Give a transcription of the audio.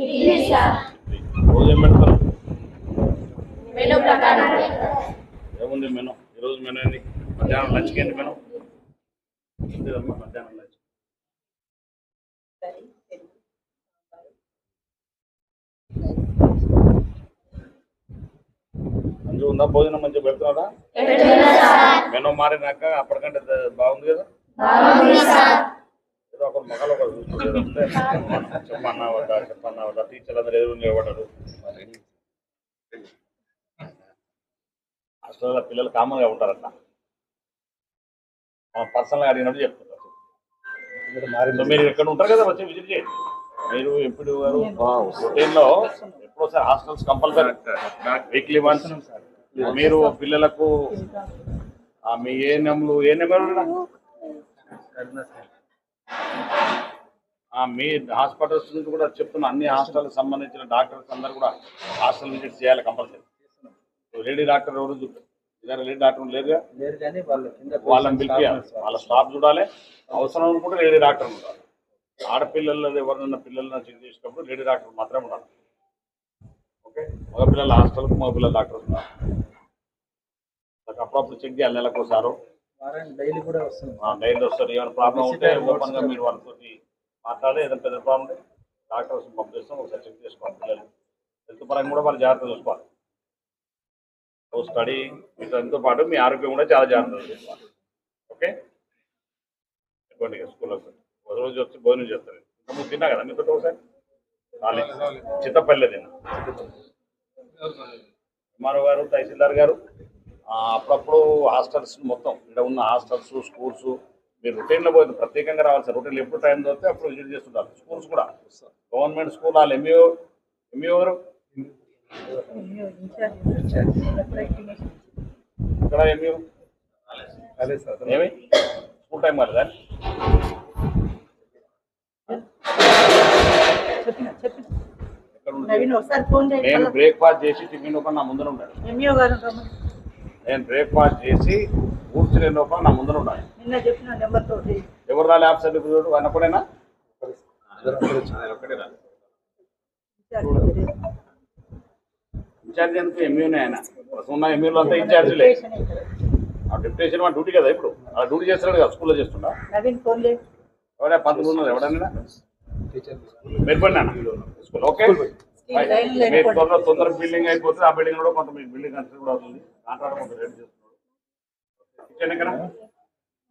Idli sir. రోజు ఏం పెడతారు? మెనూ ప్రకారం ఏముంది మెనూ? ఈరోజు మెనూ ఏంది? మధ్యాహ్నం లంచ్కి ఏంటి మెనూ? లేదమ్మా మధ్యాహ్నం లంచ్ మంచిగా ఉందా? భోజనం మంచిగా పెడుతున్నారా? మెనూ మారినాక అప్పటికంటే బాగుంది కదా? ఏదో ఒకరు మొక్కలు ఒకరు చూసుకుంటే చెప్పన్నా వద్దా టీచర్లు అందరూ ఎదురు నిలబడ్డారు. హాస్టల్లో పిల్లలు కామన్గా ఉంటారట, పర్సనల్గా అడిగినట్టు చెప్తుంటారు. మీరు ఎక్కడ ఉంటారు కదా, వచ్చి విజిట్ చేయండి. మీరు ఎప్పుడు రొటీన్లో ఎప్పుడు వస్తారు? Hostels compulsory weekly once. మీరు పిల్లలకు మీ ఏ నెంబర్ మీ హాస్పిటల్స్ నుంచి కూడా చెప్తున్నా, అన్ని హాస్టల్కి సంబంధించిన డాక్టర్స్ అందరూ కూడా హాస్టల్ విజిట్ చేయాలి కంపల్సరీ. లేడీ డాక్టర్ ఎవరు ఇద్దరు లేడీ డాక్టర్ లేరుగా, వాళ్ళని పిలిపియాలి, వాళ్ళ స్టాఫ్ చూడాలి. అవసరం అనుకుంటే లేడీ డాక్టర్ ఉండాలి. ఆడపిల్లలు ఎవరినన్నా పిల్లలను చెక్ చేసినప్పుడు లేడీ డాక్టర్ మాత్రమే ఉండాలి. ఓకే, మగపిల్లల హాస్టల్కి మగపిల్లల డాక్టర్ ఉన్నారు. అప్పుడప్పుడు చెక్ చేయాలి, నెలకోసారు డైలీ వస్తారు. ఏమైనా ప్రాబ్లం ఉంటే ఓపెన్గా మీరు వాళ్ళతో మాట్లాడి, ఏదైనా పెద్ద ప్రాబ్లం ఉంటే డాక్టర్స్ పంపిస్తాం, ఒకసారి చెక్ చేసుకోవాలి. పిల్లలు హెల్త్ పరంగా కూడా వాళ్ళు జాగ్రత్త చూసుకోవాలి. స్టడీ వీటితో పాటు మీ ఆరోగ్యం కూడా చాలా జాగ్రత్తగా చూసుకోవాలి. ఓకే, ఎటువంటి స్కూల్లో ఒక రోజు వచ్చి భోజనం చేస్తారు. ఇంతకుముందు తిన్నా కదా మీతో ఒకసారి చిత్తపల్లి తిన్నా. ఎంఆర్ఓ గారు, తహసీల్దార్ గారు అప్పుడప్పుడు హాస్టల్స్ మొత్తం ఇక్కడ ఉన్న హాస్టల్స్, స్కూల్స్ మీరు రొటీన్లో పోతే ప్రత్యేకంగా రావాలి సార్. రొటీన్లో ఎప్పుడు టైం దొరికితే అప్పుడు విజిట్ చేస్తుంటారు. స్కూల్స్ కూడా గవర్నమెంట్ స్కూల్ వాళ్ళు ఎంఈఓ గారు ఇక్కడ ఎంఈఓ ఏమి స్కూల్ టైం కాలేదా? నేను బ్రేక్ఫాస్ట్ చేసి టిఫిన్ లోపల నా ముందర ఉంటాను. నేను బ్రేక్ఫాస్ట్ చేసి కూర్చునే లోపల నా ముందర ఉండాలి. ఎవరు రాలి ఆఫీసర్ ఇప్పుడు అన్నప్పుడైనా ఇన్ఛార్జ్ ఎందుకు? ఎంఈనే ఆయన ఉన్న ఎంఈలో అంతా ఇన్ఛార్జ్లే. ఆ డిప్యూటేషన్ మన డ్యూటీ కదా, ఇప్పుడు ఆ డ్యూటీ చేస్తున్నాడు కదా, స్కూల్లో చేస్తున్నా. ఎవరైనా 19 ఎవడన్నా మెరుపడినా స్కూల్. ఓకే, మీరు తొందర బిల్డింగ్ అయిపోతుంది. ఆ బిల్డింగ్ కూడా కొంత మీకు బిల్డింగ్ కన్స్ట్రక్ట్ కూడా అవుతుంది. కాంట్రాక్ట్ కొంత రేట్ చేస్తున్నాడు.